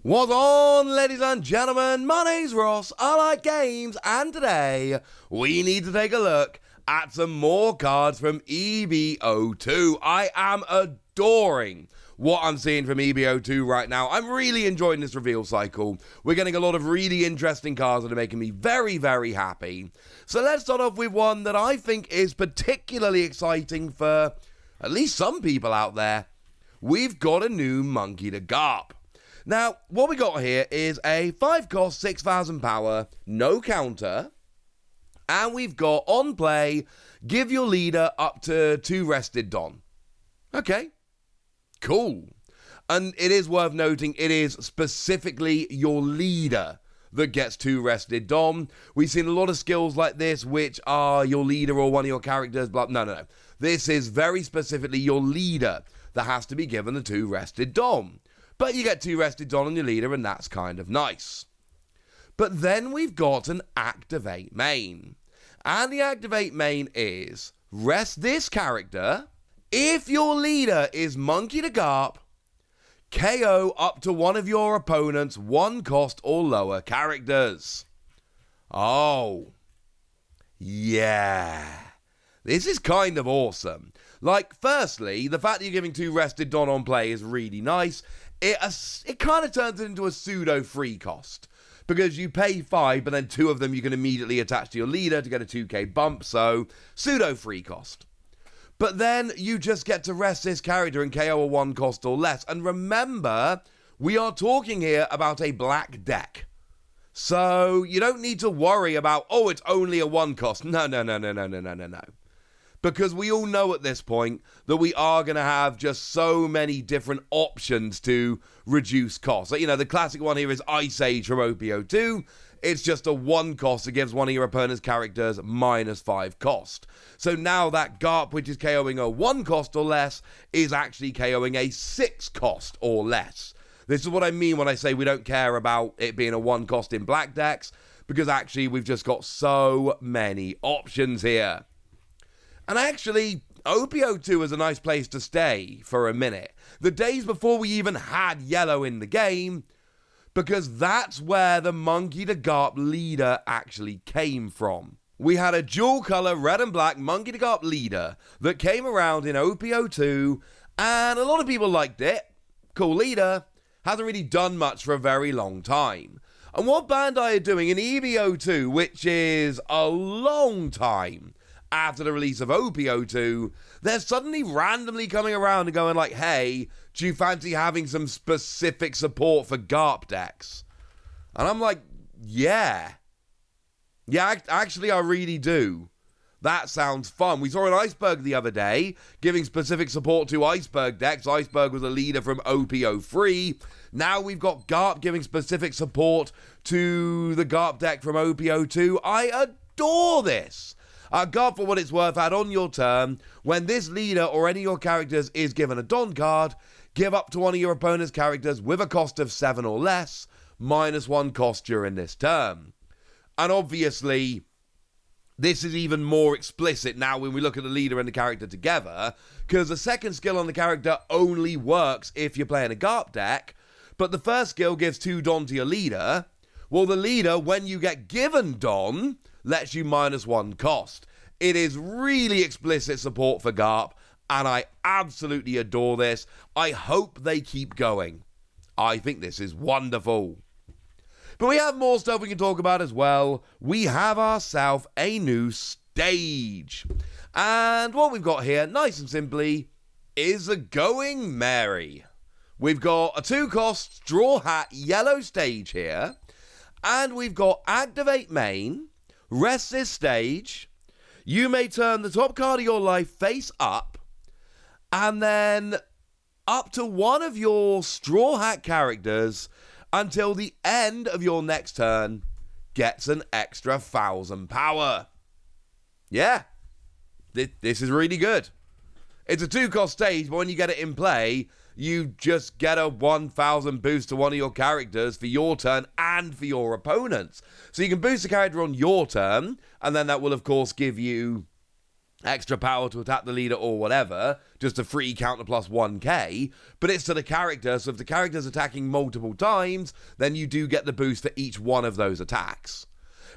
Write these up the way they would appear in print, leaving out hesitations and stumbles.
What's on, ladies and gentlemen? My name's Ross, I like games, and today we need to take a look at some more cards from EB-02. I am adoring what I'm seeing from EB-02 right now. I'm really enjoying this reveal cycle. We're getting a lot of really interesting cards that are making me very, very happy. So let's start off with one that I think is particularly exciting for at least some people out there. We've got a new Monkey to Garp. Now, what we got here is a 5-cost, 6,000 power, no counter, and we've got, on play, give your leader up to 2 rested Don. Okay, cool. And it is worth noting, it is specifically your leader that gets 2 rested Don. We've seen a lot of skills like this, which are your leader or one of your characters, but no. This is very specifically your leader that has to be given the 2 rested Don. But you get 2 rested Don on your leader, and that's kind of nice. But then we've got an Activate main. And the Activate main is, rest this character. If your leader is Monkey to Garp, KO up to one of your opponent's 1-cost or lower characters. Oh. Yeah. This is kind of awesome. Like, firstly, the fact that you're giving 2 rested Don on play is really nice. It kind of turns it into a pseudo free cost, because you pay 5, but then 2 of them you can immediately attach to your leader to get a 2k bump, so pseudo free cost. But then you just get to rest this character and KO a 1 cost or less. And remember, we are talking here about a black deck. So you don't need to worry about, oh, it's only a 1 cost. No. Because we all know at this point that we are going to have just so many different options to reduce costs. Like, you know, the classic one here is Ice Age from OP-02. It's just a 1 cost that gives one of your opponent's characters -5 cost. So now that Garp, which is KOing a 1 cost or less, is actually KOing a 6 cost or less. This is what I mean when I say we don't care about it being a 1 cost in black decks, because actually we've just got so many options here. And actually, OP-02 is a nice place to stay for a minute. The days before we even had yellow in the game, because that's where the Monkey to Garp leader actually came from. We had a dual color red and black Monkey to Garp leader that came around in OP-02, and a lot of people liked it. Cool leader, hasn't really done much for a very long time. And what Bandai are doing in EB-02, which is a long time after the release of OP-02, they're suddenly randomly coming around and going like, hey, do you fancy having some specific support for Garp decks? And I'm like, yeah. Yeah, actually I really do. That sounds fun. We saw an Iceberg the other day giving specific support to Iceberg decks. Iceberg was a leader from OP-03. Now we've got Garp giving specific support to the Garp deck from OP-02. I adore this. Garp, for what it's worth, add on your turn, when this leader or any of your characters is given a Don card, give up to one of your opponent's characters with a cost of 7 or less, -1 cost during this turn. And obviously, this is even more explicit now when we look at the leader and the character together, because the second skill on the character only works if you're playing a Garp deck, but the first skill gives 2 Don to your leader. Well, the leader, when you get given Don, lets you -1 cost. It is really explicit support for Garp, and I absolutely adore this. I hope they keep going. I think this is wonderful. But we have more stuff we can talk about as well. We have ourselves a new stage. And what we've got here, nice and simply, is a Going Merry. We've got a 2-cost Straw Hat yellow stage here. And we've got Activate main. Rest this stage. You may turn the top card of your life face up, and then up to one of your Straw Hat characters until the end of your next turn gets an extra 1,000 power. Yeah, this is really good. It's a 2-cost stage, but when you get it in play, you just get a 1,000 boost to one of your characters for your turn and for your opponents. So you can boost a character on your turn, and then that will, of course, give you extra power to attack the leader or whatever, just a free counter plus 1k, but it's to the character, so if the character's attacking multiple times, then you do get the boost for each one of those attacks.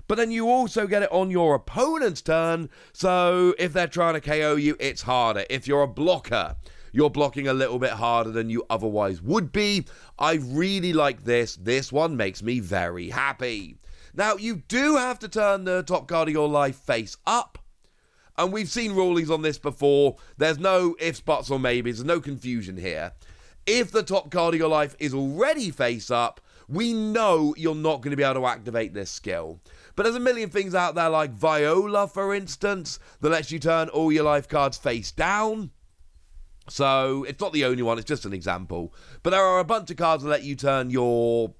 But then you also get it on your opponent's turn, so if they're trying to KO you, it's harder. If you're a blocker, you're blocking a little bit harder than you otherwise would be. I really like this. This one makes me very happy. Now, you do have to turn the top card of your life face up, and we've seen rulings on this before. There's no ifs, buts, or maybes. There's no confusion here. If the top card of your life is already face up, we know you're not going to be able to activate this skill. But there's a million things out there like Viola, for instance, that lets you turn all your life cards face down. So it's not the only one, it's just an example. But there are a bunch of cards that let you turn your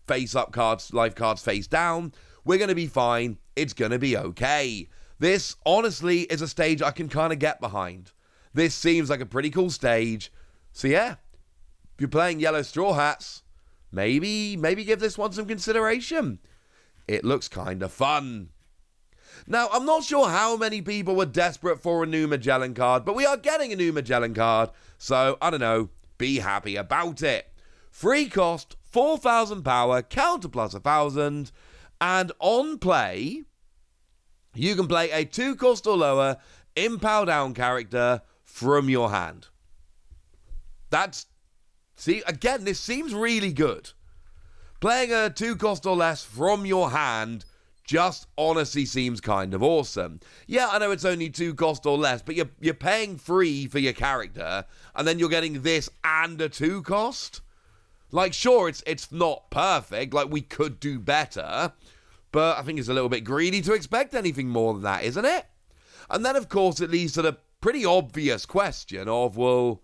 face-up cards, life cards face down. We're going to be fine. It's going to be okay. This, honestly, is a stage I can kind of get behind. This seems like a pretty cool stage. So yeah, if you're playing Yellow Straw Hats, maybe give this one some consideration. It looks kind of fun. Now, I'm not sure how many people were desperate for a new Magellan card, but we are getting a new Magellan card, so, I don't know, be happy about it. Free cost, 4,000 power, counter plus 1,000, and on play, you can play a 2 cost or lower Impel Down character from your hand. See, again, this seems really good. Playing a 2 cost or less from your hand just honestly seems kind of awesome. Yeah, I know it's only 2 cost or less, but you're paying free for your character, and then you're getting this and a 2 cost? Like, sure, it's not perfect, like, we could do better, but I think it's a little bit greedy to expect anything more than that, isn't it? And then, of course, it leads to the pretty obvious question of, well,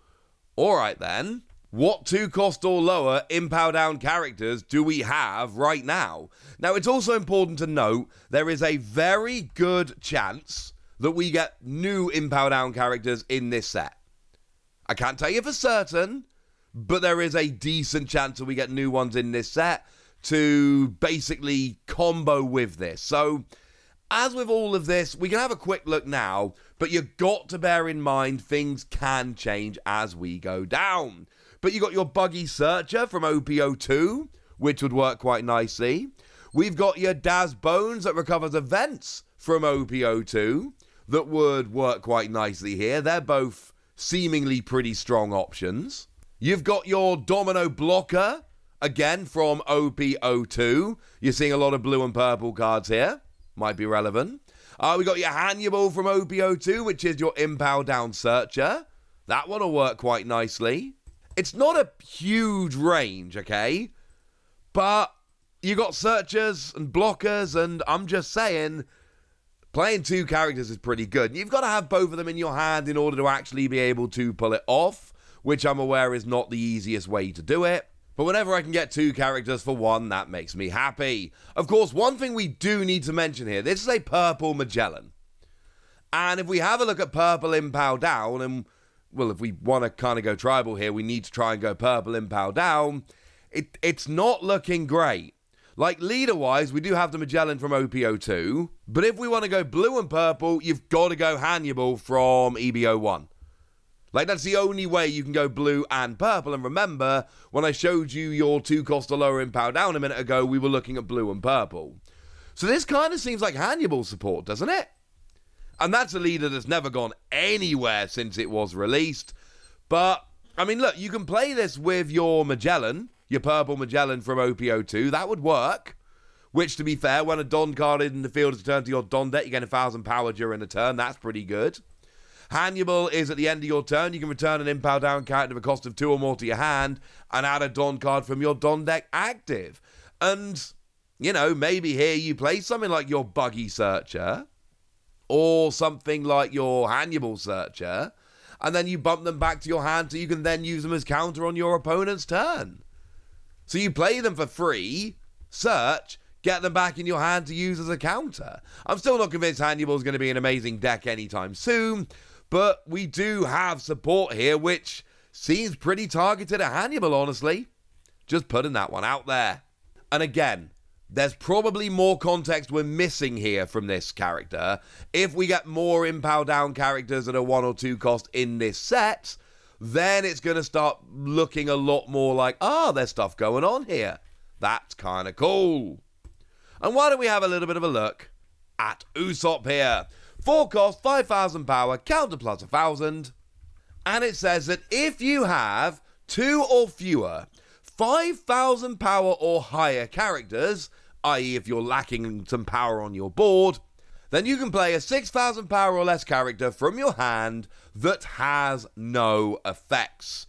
alright then, what 2 cost or lower Impel Down characters do we have right now? Now, it's also important to note there is a very good chance that we get new Impel Down characters in this set. I can't tell you for certain, but there is a decent chance that we get new ones in this set to basically combo with this. So, as with all of this, we can have a quick look now, but you've got to bear in mind things can change as we go down. But you got your Buggy Searcher from EB-02, which would work quite nicely. We've got your Daz Bones that recovers events from EB-02 that would work quite nicely here. They're both seemingly pretty strong options. You've got your Domino Blocker, again from EB-02. You're seeing a lot of blue and purple cards here. Might be relevant. We got your Hannyabal from EB-02, which is your Impel Down Searcher. That one will work quite nicely. It's not a huge range, okay? But you got searchers and blockers, and I'm just saying, playing 2 characters is pretty good. You've got to have both of them in your hand in order to actually be able to pull it off, which I'm aware is not the easiest way to do it. But whenever I can get 2 characters for 1, that makes me happy. Of course, one thing we do need to mention here, this is a purple Magellan. And if we have a look at purple Impel Down, and well, if we want to kind of go tribal here, we need to try and go purple Impel Down. It's not looking great. Like, leader-wise, we do have the Magellan from EB-02, but if we want to go blue and purple, you've got to go Hannibal from EB-01. Like, that's the only way you can go blue and purple, and remember, when I showed you your 2 cost or lower Impel Down a minute ago, we were looking at blue and purple. So this kind of seems like Hannibal support, doesn't it? And that's a leader that's never gone anywhere since it was released. But, I mean, look, you can play this with your Magellan, your purple Magellan from EB-02. That would work. Which, to be fair, when a Don card in the field is returned to your Don deck, you get 1,000 power during the turn. That's pretty good. Hannibal is at the end of your turn. You can return an Impel Down character of a cost of 2 or more to your hand and add a Don card from your Don deck active. And, you know, maybe here you play something like your Buggy Searcher, or something like your Hannibal Searcher, and then you bump them back to your hand so you can then use them as counter on your opponent's turn. So you play them for free, search, get them back in your hand to use as a counter. I'm still not convinced Hannibal's going to be an amazing deck anytime soon, but we do have support here, which seems pretty targeted at Hannibal, honestly. Just putting that one out there. And again, there's probably more context we're missing here from this character. If we get more Impel Down characters at a 1 or 2 cost in this set, then it's going to start looking a lot more like, there's stuff going on here. That's kind of cool. And why don't we have a little bit of a look at Usopp here. 4 cost, 5,000 power, counter plus 1,000. And it says that if you have 2 or fewer 5,000 power or higher characters, i.e. if you're lacking some power on your board, then you can play a 6,000 power or less character from your hand that has no effects.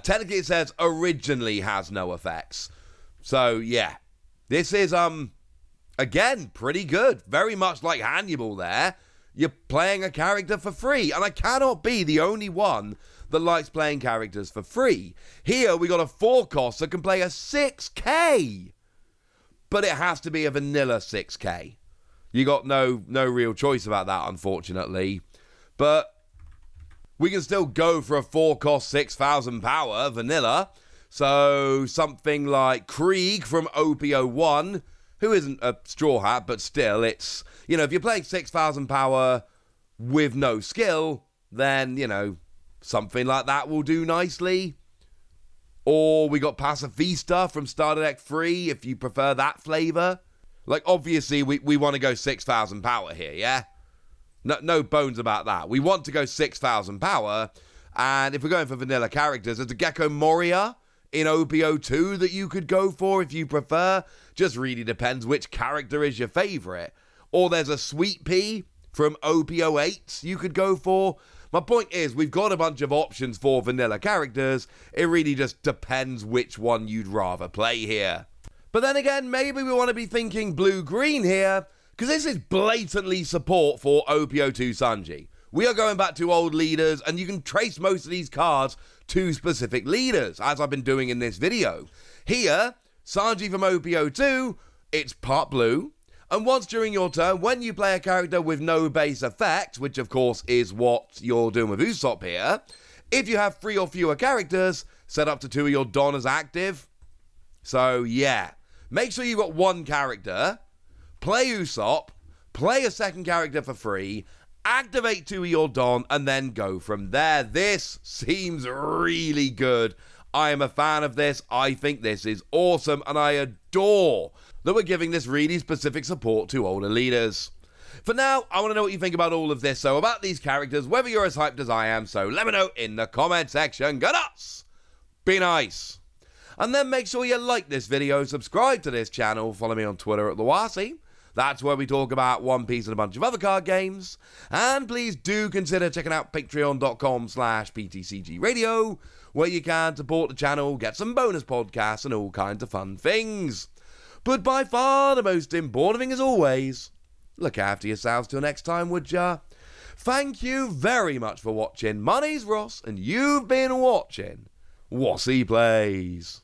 Technically it says originally has no effects. So yeah, this is, again, pretty good. Very much like Hannyabal there. You're playing a character for free, and I cannot be the only one that likes playing characters for free. Here we got a 4 cost that can play a 6k, but it has to be a vanilla 6k. You got no real choice about that, unfortunately. But we can still go for a 4 cost 6,000 power vanilla. So something like Krieg from OP-01, who isn't a straw hat, but still, it's, if you're playing 6,000 power with no skill, then, something like that will do nicely. Or we got Pacifista from Starter Deck 3, if you prefer that flavor. Like, obviously, we want to go 6,000 power here, yeah? No bones about that. We want to go 6,000 power, and if we're going for vanilla characters, there's a Gecko Moria in EB-02 that you could go for if you prefer. Just really depends which character is your favorite. Or there's a Sweet Pea from OP-08 you could go for. My point is, we've got a bunch of options for vanilla characters. It really just depends which one you'd rather play here. But then again, maybe we want to be thinking blue-green here, because this is blatantly support for OP-02 Sanji. We are going back to old leaders, and you can trace most of these cards to specific leaders, as I've been doing in this video. Here, Sanji from OP-02, it's part blue, and once during your turn, when you play a character with no base effect, which of course is what you're doing with Usopp here, if you have 3 or fewer characters, set up to 2 of your Don as active. So yeah, make sure you've got 1 character, play Usopp, play a second character for free, activate 2 of your Don, and then go from there. This seems really good. I am a fan of this. I think this is awesome, and I adore that we're giving this really specific support to older leaders. For now, I want to know what you think about all of this, so about these characters, whether you're as hyped as I am, so let me know in the comment section. Go nuts! Be nice! And then make sure you like this video, subscribe to this channel, follow me on Twitter at Lawasi. That's where we talk about One Piece and a bunch of other card games. And please do consider checking out patreon.com/PTCG Radio, where you can support the channel, get some bonus podcasts, and all kinds of fun things. But by far the most important thing, as always, look after yourselves till next time, would ya? Thank you very much for watching. My name's Ross, and you've been watching Wassy Plays.